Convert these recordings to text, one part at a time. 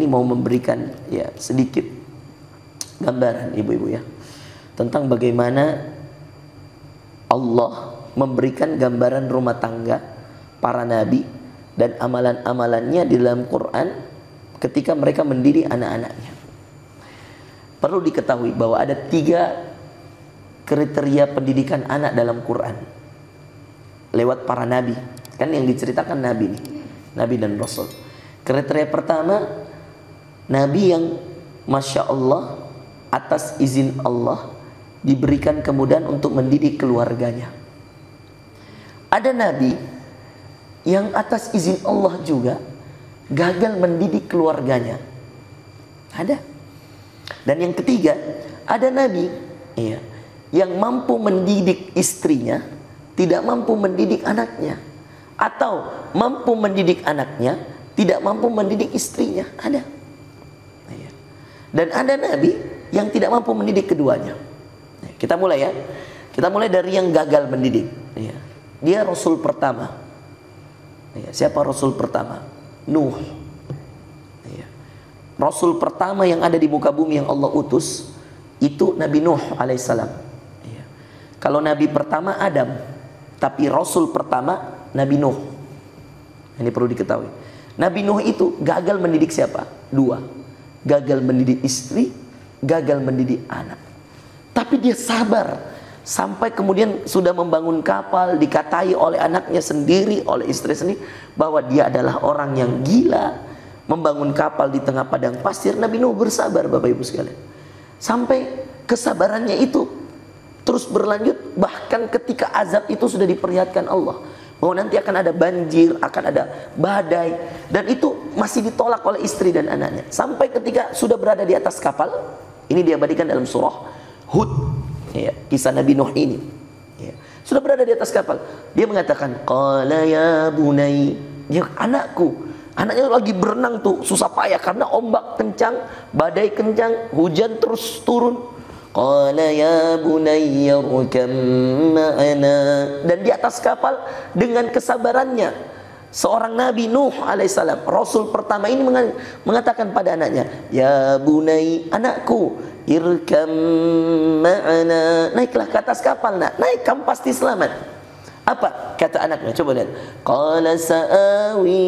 ini mau memberikan ya sedikit gambaran ibu-ibu ya tentang bagaimana Allah memberikan gambaran rumah tangga para nabi dan amalan-amalannya di dalam Quran ketika mereka mendidik anak-anaknya. Perlu diketahui bahwa ada 3 kriteria pendidikan anak dalam Quran lewat para nabi. Kan yang diceritakan nabi nih, nabi dan rasul. Kriteria pertama, nabi yang Masya Allah atas izin Allah diberikan kemudahan untuk mendidik keluarganya. Ada nabi yang atas izin Allah juga gagal mendidik keluarganya. Ada. Dan yang ketiga, ada nabi ya, yang mampu mendidik istrinya, tidak mampu mendidik anaknya, atau mampu mendidik anaknya, tidak mampu mendidik istrinya. Ada. Dan ada nabi yang tidak mampu mendidik keduanya. Kita mulai ya. Kita mulai dari yang gagal mendidik. Dia rasul pertama. Siapa rasul pertama? Nuh. Rasul pertama yang ada di muka bumi yang Allah utus itu Nabi Nuh alaihissalam. Kalau nabi pertama Adam, tapi rasul pertama Nabi Nuh. Ini perlu diketahui. Nabi Nuh itu gagal mendidik siapa? 2. Gagal mendidik istri, gagal mendidik anak. Tapi dia sabar sampai kemudian sudah membangun kapal, dikatai oleh anaknya sendiri, oleh istri sendiri bahwa dia adalah orang yang gila membangun kapal di tengah padang pasir. Nabi Nuh bersabar Bapak Ibu sekalian. Sampai kesabarannya itu terus berlanjut bahkan ketika azab itu sudah diperlihatkan Allah bahwa nanti akan ada banjir, akan ada badai, dan itu masih ditolak oleh istri dan anaknya. Sampai ketika sudah berada di atas kapal, ini diabadikan dalam surah Hud, ya, kisah Nabi Nuh ini. Ya. Sudah berada di atas kapal, dia mengatakan, qala ya bunai, ya anakku. Anaknya lagi berenang tuh, susah payah karena ombak kencang, badai kencang, hujan terus turun. Qala ya bunayya rukam ma'ana. Dan di atas kapal dengan kesabarannya seorang Nabi Nuh alaihissalam, rasul pertama ini mengatakan pada anaknya, ya bunai, anakku, irkam ma'ana, naiklah ke atas kapal nak, naik kamu pasti selamat. Apa kata anaknya? Coba lihat. Qala sa'awi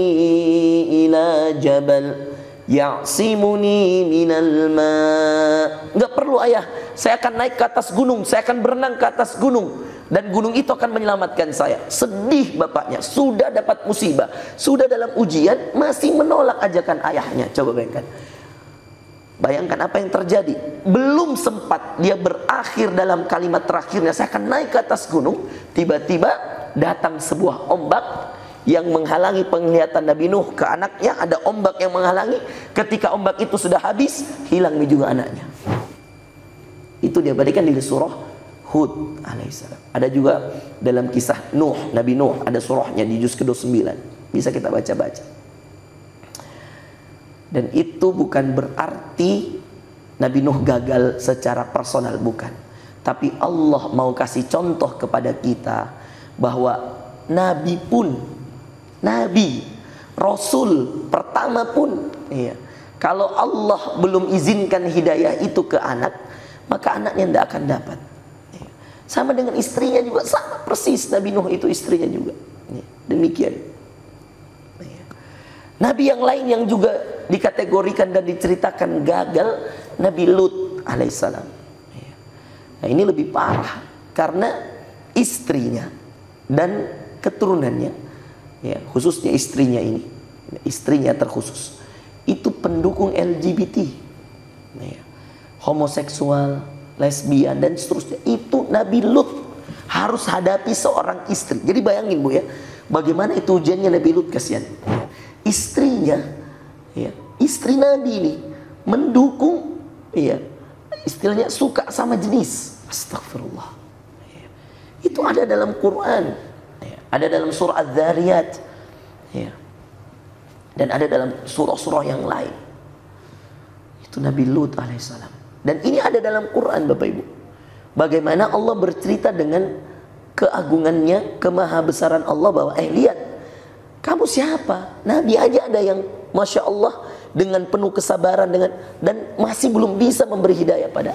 ila jabal ya'simuni minal ma'. Enggak perlu ayah, saya akan naik ke atas gunung, saya akan berenang ke atas gunung, dan gunung itu akan menyelamatkan saya. Sedih bapaknya, sudah dapat musibah, sudah dalam ujian, masih menolak ajakan ayahnya. Coba bayangkan. Bayangkan apa yang terjadi. Belum sempat dia berakhir dalam kalimat terakhirnya, saya akan naik ke atas gunung, tiba-tiba datang sebuah ombak yang menghalangi penglihatan Nabi Nuh ke anaknya. Ada ombak yang menghalangi. Ketika ombak itu sudah habis, hilang juga anaknya. Itu diabadikan di surah Hud alaihissalam. Ada juga dalam kisah Nuh, Nabi Nuh, ada surahnya di juz ke-29. Bisa kita baca-baca. Dan itu bukan berarti Nabi Nuh gagal secara personal, bukan. Tapi Allah mau kasih contoh kepada kita bahwa Nabi pun, Nabi, Rasul pertama pun, iya, kalau Allah belum izinkan hidayah itu ke anak, maka anaknya tidak akan dapat. Sama dengan istrinya juga, sama persis Nabi Nuh itu istrinya juga. Demikian. Nabi yang lain yang juga dikategorikan dan diceritakan gagal, Nabi Lut alaihissalam. Nah ini lebih parah karena istrinya dan keturunannya, ya, khususnya istrinya ini, istrinya terkhusus, itu pendukung LGBT, ya, homoseksual, lesbian dan seterusnya. Itu Nabi Lut harus hadapi seorang istri. Jadi bayangin Bu ya, bagaimana itu ujiannya Nabi Lut, kasihan. Istrinya, ya, istri Nabi ini mendukung, ya, istilahnya suka sama jenis. Astagfirullah. Ya. Itu ada dalam Quran, ya, ada dalam surah Az-Zariyat, ya, dan ada dalam surah-surah yang lain. Itu Nabi Lut alaihissalam. Dan ini ada dalam Quran Bapak Ibu. Bagaimana Allah bercerita dengan keagungannya, kemahabesaran Allah bahwa lihat, kamu siapa? Nabi aja ada yang Masya Allah dengan penuh kesabaran dan masih belum bisa memberi hidayah pada.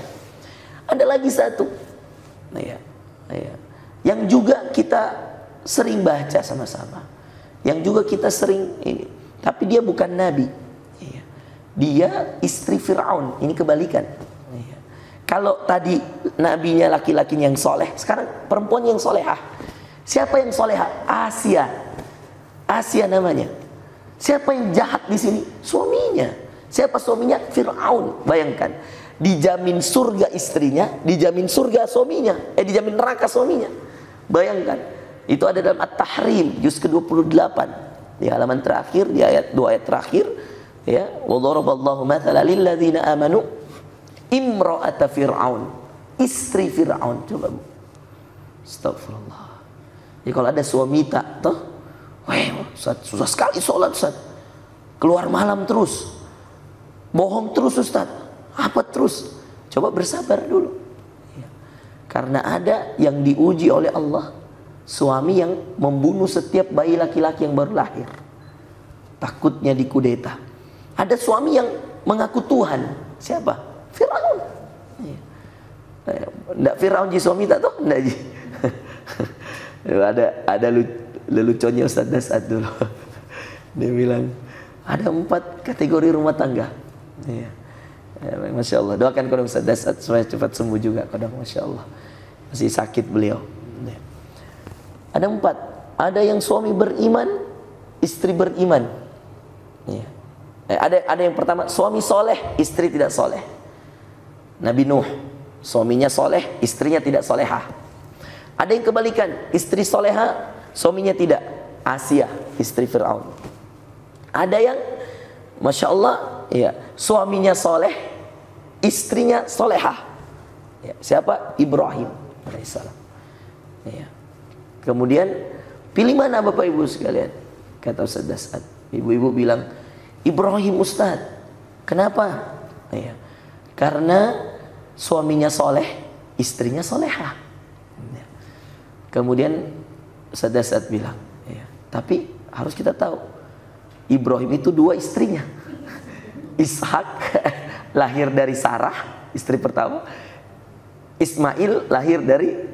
Ada lagi satu, yang juga kita sering baca sama-sama, yang juga kita sering ini, tapi dia bukan nabi, dia istri Fir'aun. Ini kebalikan. Kalau tadi nabinya laki-laki yang soleh, sekarang perempuan yang solehah. Siapa yang solehah? Asia namanya. Siapa yang jahat di sini? Suaminya. Siapa suaminya? Fir'aun. Bayangkan, dijamin surga istrinya, dijamin surga suaminya, dijamin neraka suaminya. Bayangkan, itu ada dalam At-Tahrim juz ke-28 di halaman terakhir, di ayat 2 ayat terakhir, ya, wa daraballahu mathalan lil ladzina amanu imra'ata fir'aun, istri Fir'aun. Coba Bu, astagfirullah. Jadi kalau ada suami tak toh, Ustaz, susah sekali sholat Ustaz, keluar malam terus, bohong terus Ustaz, apa terus? Coba bersabar dulu, karena ada yang diuji oleh Allah, suami yang membunuh setiap bayi laki-laki yang baru lahir, takutnya dikudeta. Ada suami yang mengaku Tuhan. Siapa? Fir'aun. Nggak Fir'aun ji suami tak tahu? Nggak ji. Ada leluconnya Ustaz Dasat dulu. Dia bilang ada 4 kategori rumah tangga. Ya, Masya Allah. Doakan kodong Ustaz Dasat supaya cepat sembuh juga kodong. Masya Allah. Masih sakit beliau. Ya. Ada 4. Ada yang suami beriman, istri beriman. Ya. Ada yang pertama, suami soleh, istri tidak soleh. Nabi Nuh, suaminya soleh, istrinya tidak solehah. Ada yang kebalikan, istri soleha, suaminya tidak. Asia, istri Fir'aun. Ada yang, Masya Allah, ya, suaminya soleh, istrinya solehah. Ya, siapa? Ibrahim alaihissalam. Ya. Kemudian, pilih mana Bapak Ibu sekalian? Kata Ustaz Dasat. Ibu-ibu bilang, Ibrahim Ustaz. Kenapa? Ya. Karena suaminya soleh, istrinya solehah. Ya. Kemudian Ustaz Dasat bilang, ya, tapi harus kita tahu, Ibrahim itu 2 istrinya. Ishak lahir dari Sarah, istri pertama. Ismail lahir dari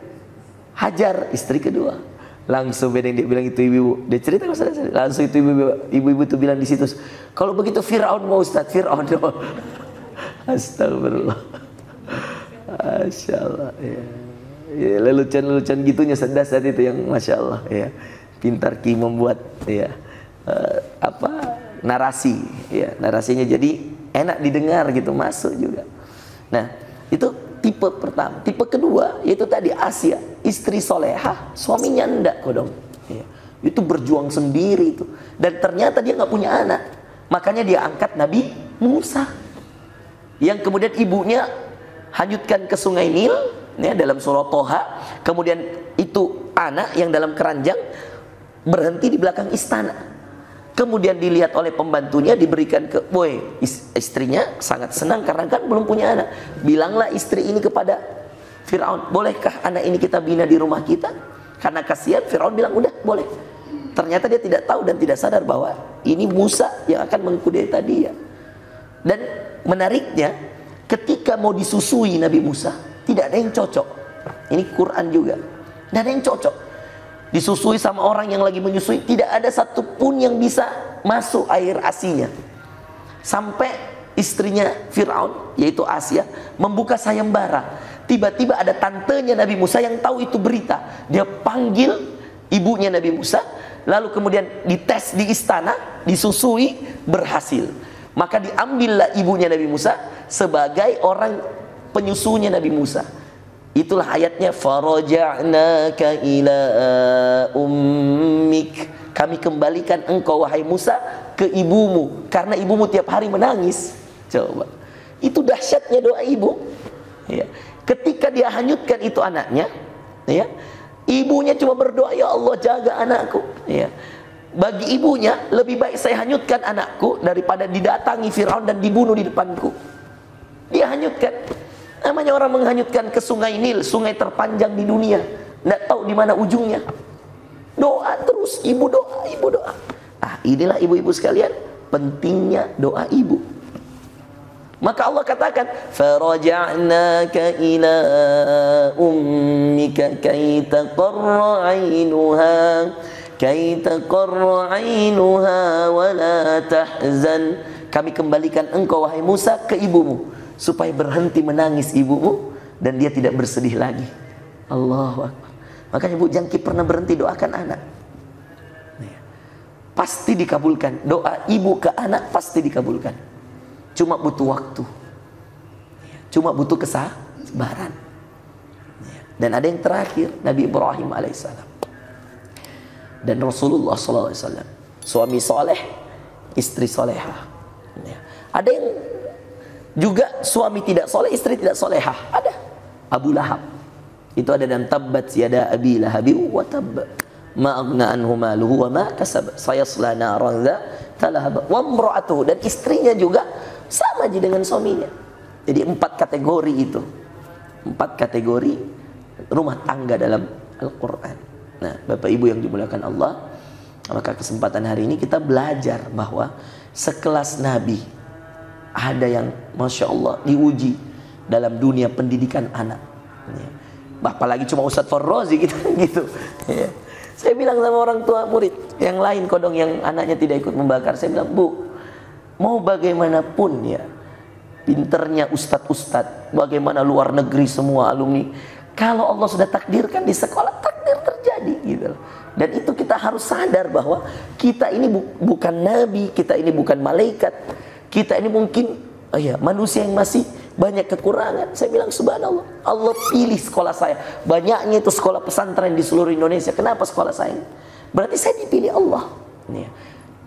Hajar, istri kedua. Langsung beda yang dia bilang itu ibu-ibu. Dia cerita ke Ustaz, langsung itu ibu-ibu itu bilang di situ, kalau begitu Fir'aun mau Ustaz, Fir'aun. Astagfirullah. Masya Allah. Ya. Ya, lelucon gitunya Dasat itu yang Masya Allah, ya. Pintar Ki membuat, ya, narasi, ya, narasinya jadi enak didengar gitu, masuk juga. Nah, itu tipe pertama. Tipe kedua yaitu tadi Asia, istri solehah, suaminya enggak kodong, ya. Itu berjuang sendiri itu, dan ternyata dia nggak punya anak, makanya dia angkat Nabi Musa, yang kemudian ibunya hanyutkan ke sungai Nil, ya, dalam surah Toha. Kemudian itu anak yang dalam keranjang berhenti di belakang istana. Kemudian dilihat oleh pembantunya, diberikan ke istrinya sangat senang karena kan belum punya anak. Bilanglah istri ini kepada Fir'aun, bolehkah anak ini kita bina di rumah kita? Karena kasihan. Fir'aun bilang udah boleh. Ternyata dia tidak tahu dan tidak sadar bahwa ini Musa yang akan mengkudeta dia. Dan menariknya, ketika mau disusui Nabi Musa, tidak ada yang cocok. Ini Quran juga. Tidak ada yang cocok. Disusui sama orang yang lagi menyusui, tidak ada satupun yang bisa masuk air asinya. Sampai istrinya Fir'aun, yaitu Asia, membuka sayembara. Tiba-tiba ada tantenya Nabi Musa yang tahu itu berita. Dia panggil ibunya Nabi Musa, lalu kemudian dites di istana, disusui, berhasil. Maka diambillah ibunya Nabi Musa sebagai orang penyusunya Nabi Musa. Itulah ayatnya, faraja'naka ila ummik, kami kembalikan engkau wahai Musa ke ibumu, karena ibumu tiap hari menangis. Coba, itu dahsyatnya doa ibu, ya. Ketika dia hanyutkan itu anaknya, ya, ibunya cuma berdoa, ya Allah jaga anakku, ya. Bagi ibunya lebih baik saya hanyutkan anakku daripada didatangi Fir'aun dan dibunuh di depanku. Dia hanyutkan. Namanya orang menghanyutkan ke sungai Nil, sungai terpanjang di dunia, tidak tahu di mana ujungnya. Doa terus, ibu doa, ibu doa. Ah, inilah ibu-ibu sekalian, pentingnya doa ibu. Maka Allah katakan, faraja'naka ila ummika kay taqarra 'ainuha wa la tahzan. Kami kembalikan engkau wahai Musa ke ibumu supaya berhenti menangis ibumu dan dia tidak bersedih lagi. Allahu Akbar. Makanya Bu, jangan pernah berhenti doakan anak. Pasti dikabulkan. Doa ibu ke anak pasti dikabulkan. Cuma butuh waktu, cuma butuh kesabaran. Dan ada yang terakhir, Nabi Ibrahim alaihissalam dan Rasulullah sallallahu alaihi wasallam, suami soleh, istri solehah. Ada yang juga suami tidak soleh, istri tidak solehah. Ada Abu Lahab, itu ada dalam tabbat yada abi lahabi wa tabb ma aghna anhu maluhu wa ma kasab sayasla naran talahab wa imra'atuhu, dan istrinya juga sama aja dengan suaminya. Jadi 4 kategori itu, 4 kategori rumah tangga dalam Al-Quran. Nah, Bapak Ibu yang dimuliakan Allah, maka kesempatan hari ini kita belajar bahwa sekelas Nabi ada yang Masya Allah diuji dalam dunia pendidikan anak. Apalagi cuma Ustadz Farrozi gitu. Saya bilang sama orang tua murid yang lain kodong yang anaknya tidak ikut membakar, saya bilang, Bu, mau bagaimanapun ya pinternya ustadz-ustadz, bagaimana luar negeri semua alumni, kalau Allah sudah takdirkan di sekolah, takdir terjadi gitu. Dan itu kita harus sadar bahwa kita ini bukan nabi, kita ini bukan malaikat, kita ini mungkin manusia yang masih banyak kekurangan. Saya bilang subhanallah, Allah pilih sekolah saya. Banyaknya itu sekolah pesantren di seluruh Indonesia. Kenapa sekolah saya? Berarti saya dipilih Allah.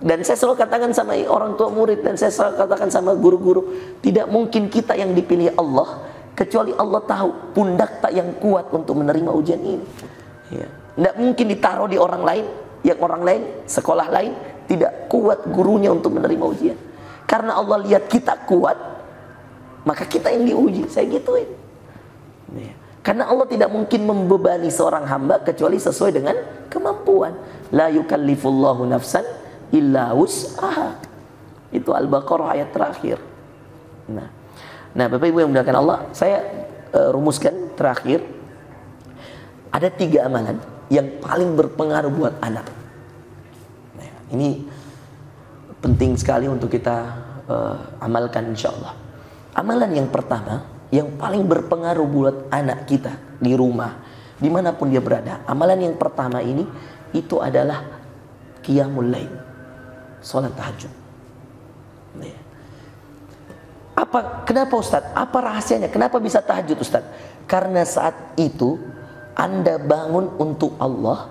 Dan saya selalu katakan sama orang tua murid, dan saya selalu katakan sama guru-guru, tidak mungkin kita yang dipilih Allah, kecuali Allah tahu pundak tak yang kuat untuk menerima ujian ini. Tidak mungkin ditaruh di orang lain, yang orang lain, sekolah lain tidak kuat gurunya untuk menerima ujian. Karena Allah lihat kita kuat, maka kita yang diuji. Saya gituin. Karena Allah tidak mungkin membebani seorang hamba kecuali sesuai dengan kemampuan. La yukallifullahu nafsan illa wus'aha. Itu Al-Baqarah ayat terakhir. Nah, Bapak Ibu yang dimuliakan Allah, saya rumuskan terakhir. Ada 3 amalan yang paling berpengaruh buat anak. Ini penting sekali untuk kita amalkan insyaallah. Amalan yang pertama yang paling berpengaruh buat anak kita di rumah, dimanapun dia berada. Amalan yang pertama ini itu adalah qiyamul lail, salat tahajud. Kenapa Ustaz? Apa rahasianya? Kenapa bisa tahajud Ustaz? Karena saat itu Anda bangun untuk Allah,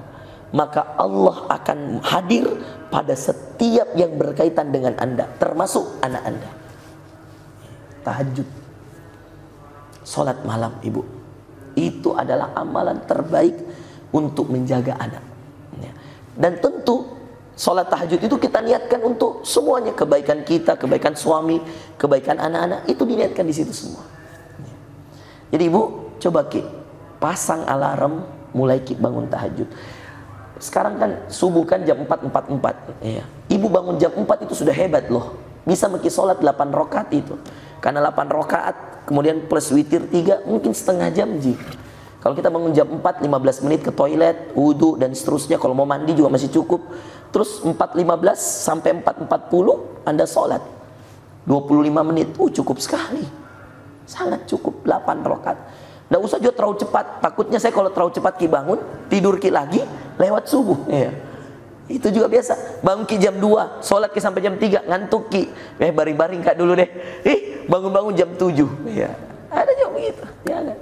maka Allah akan hadir pada setiap yang berkaitan dengan Anda, termasuk anak Anda. Tahajud, salat malam Ibu, itu adalah amalan terbaik untuk menjaga anak. Dan tentu salat tahajud itu kita niatkan untuk semuanya, kebaikan kita, kebaikan suami, kebaikan anak-anak, itu diniatkan di situ semua. Jadi Ibu, coba pasang alarm, mulai bangun tahajud. Sekarang kan subuh kan jam 4.44. Ibu bangun jam 4 itu sudah hebat loh. Bisa sholat 8 rakaat itu. Karena 8 rakaat kemudian plus witir 3, mungkin setengah jam ji. Kalau kita bangun jam 4, 15 menit ke toilet, wudu dan seterusnya, kalau mau mandi juga masih cukup. Terus 4.15 sampai 4.40 Anda sholat 25 menit, cukup sekali. Sangat cukup, 8 rakaat. Nggak usah juga terlalu cepat. Takutnya saya kalau terlalu cepat bangun, tidur lagi lewat subuh. Itu juga biasa. Bangun jam 2, sholat sampai jam 3, ngantuk baring-baring dulu deh. Bangun-bangun jam 7. Ada juga begitu. Jangan.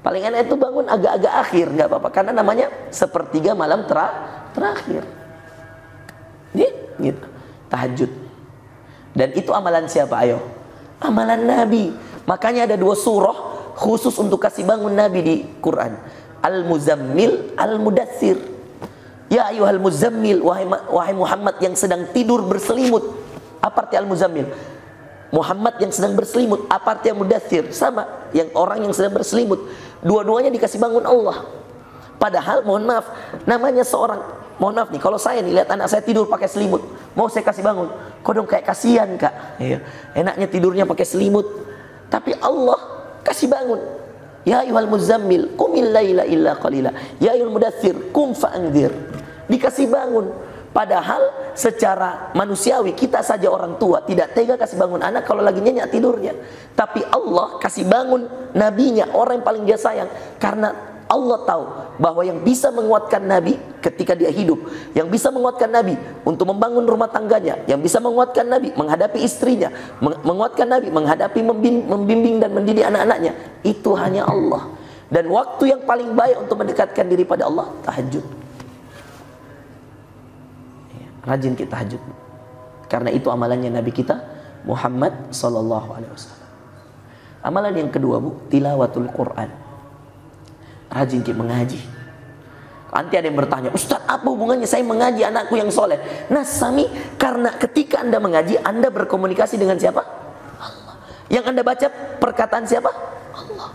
Paling enak itu bangun agak-agak akhir, nggak apa-apa. Karena namanya sepertiga malam terakhir. Gitu. Tahajud. Dan itu amalan siapa? Ayo. Amalan Nabi. Makanya ada 2 surah khusus untuk kasih bangun Nabi di Quran. Al-Muzammil, Al-Mudaththir. Ya ayyuhal muzammil, wahai Muhammad yang sedang tidur berselimut. Apa arti Al-Muzammil? Muhammad yang sedang berselimut. Apa arti Al-Mudaththir? Sama, yang orang yang sedang berselimut. Dua-duanya dikasih bangun Allah. Padahal mohon maaf, namanya seorang, mohon maaf nih, kalau saya nih lihat anak saya tidur pakai selimut, mau saya kasih bangun, Kodong kayak kasihan kak, ya. Enaknya tidurnya pakai selimut, tapi Allah kasih bangun. Ya ayyuhal muzammil qumil laila illa qalila, ya ayyuhal mudaththir qum fa'anzir. Dikasih bangun. Padahal secara manusiawi kita saja orang tua tidak tega kasih bangun anak kalau lagi nyenyak tidurnya. Tapi Allah kasih bangun nabinya, orang yang paling dia sayang, karena Allah tahu bahwa yang bisa menguatkan Nabi ketika dia hidup, yang bisa menguatkan Nabi untuk membangun rumah tangganya, yang bisa menguatkan Nabi menghadapi istrinya, menguatkan Nabi menghadapi membimbing dan mendidik anak-anaknya, itu hanya Allah. Dan waktu yang paling baik untuk mendekatkan diri pada Allah, tahajud. Rajin kita tahajud. Karena itu amalannya Nabi kita Muhammad sallallahu alaihi wasallam. Amalan yang kedua, Bu, tilawatul Quran. Rajin kita mengaji. Nanti ada yang bertanya, Ustaz, apa hubungannya saya mengaji anakku yang soleh? Nah, Sami, karena ketika Anda mengaji, Anda berkomunikasi dengan siapa? Allah. Yang Anda baca perkataan siapa? Allah.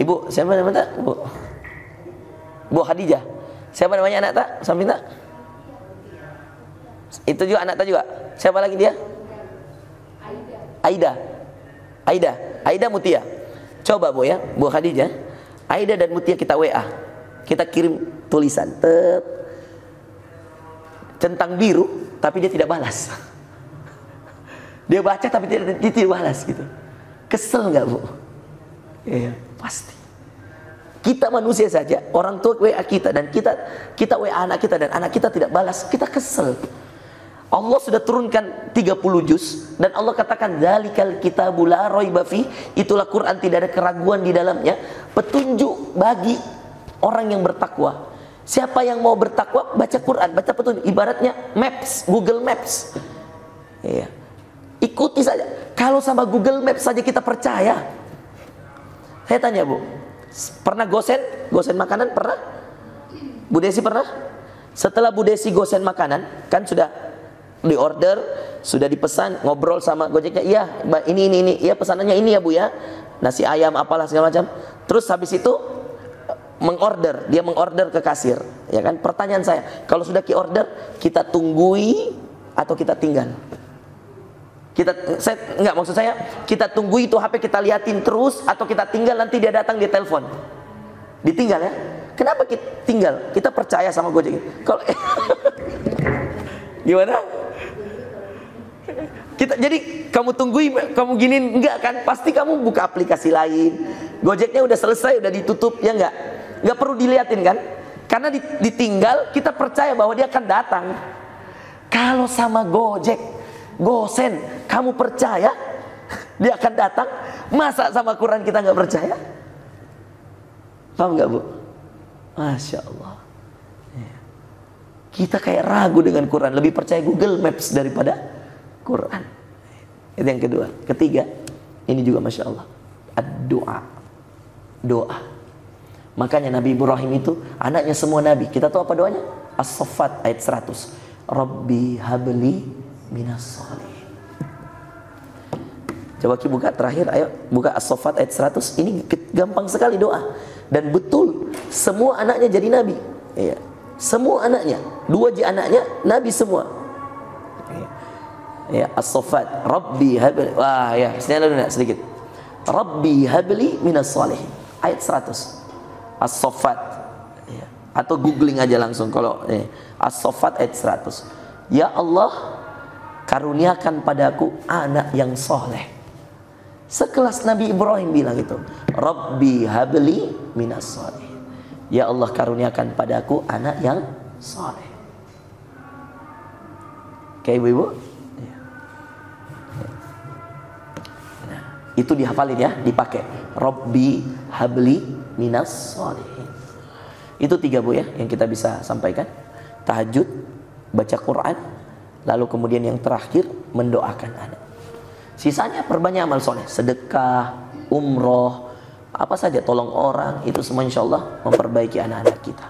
Ibu, siapa namanya? Bu Khadijah. Siapa namanya anak tak? Sami tak? Itu juga anak tak juga. Siapa lagi dia? Aida Mutia. Coba Bu ya, Bu Khadijah, Aida dan Mutia kita WA. Kita kirim tulisan centang biru, tapi dia tidak balas. Dia baca tapi dia tidak balas gitu. Kesel nggak Bu? Iya, pasti. Kita manusia saja, orang tua WA kita dan kita WA anak kita dan anak kita tidak balas, kita kesel. Allah sudah turunkan 30 juz dan Allah katakan dzalikal kitabul la raiba fi, itulah Quran tidak ada keraguan di dalamnya, petunjuk bagi orang yang bertakwa. Siapa yang mau bertakwa baca Quran, baca petunjuk, ibaratnya maps, Google Maps. Iya. Ikuti saja. Kalau sama Google Maps saja kita percaya. Saya tanya Bu, pernah gosen makanan pernah? Bu Desi pernah? Setelah Bu Desi gosen makanan, kan sudah di order, sudah dipesan, ngobrol sama Gojeknya, iya ini, iya pesanannya ini ya Bu ya, nasi ayam apalah segala macam. Terus habis itu dia mengorder ke kasir, ya kan? Pertanyaan saya, kalau sudah order, kita tunggui atau kita tinggal? Maksud saya, kita tunggu itu HP kita liatin terus atau kita tinggal, nanti dia datang dia telepon? Ditinggal ya. Kenapa kita tinggal? Kita percaya sama Gojek. Kalau gimana? Jadi kamu tunggui, kamu giniin, enggak kan? Pasti kamu buka aplikasi lain. Gojeknya udah selesai, udah ditutup, ya enggak? Enggak perlu diliatin kan? Karena ditinggal, kita percaya bahwa dia akan datang. Kalau sama Gojek, gosen, kamu percaya dia akan datang? Masa sama Quran kita nggak percaya? Paham nggak Bu? Masya Allah. Kita kayak ragu dengan Quran, lebih percaya Google Maps daripada Quran. Itu yang kedua. Ketiga, ini juga Masya Allah, doa. Makanya Nabi Ibrahim itu anaknya semua Nabi. Kita tahu apa doanya? As-Saffat ayat 100. Rabbi habli minas sholihin. Coba kita buka terakhir, ayo buka As-Saffat ayat 100. Ini gampang sekali doa. Dan betul, semua anaknya jadi Nabi. Iya. Semua anaknya, 2 anaknya Nabi semua. Ya, As-Saffat, Rabbi habli. Wah ya, sedikit. Rabbi habli minas sholihin. Ayat 100. As-Saffat ya. Atau googling aja langsung kalau As-Saffat ayat 100. Ya Allah, karuniakan padaku anak yang soleh. Sekelas Nabi Ibrahim bilang itu, Rabbi habli minas sholihin. Ya Allah, karuniakan padaku anak yang soleh. Oke ibu-ibu, nah, itu dihafalin ya, dipakai. Rabbi habli minas sholihin. Itu 3 Bu ya yang kita bisa sampaikan. Tahajud, baca Quran, lalu kemudian yang terakhir mendoakan anak. Sisanya perbanyak amal soleh, sedekah, umroh, apa saja, tolong orang, itu semua insya Allah memperbaiki anak-anak kita.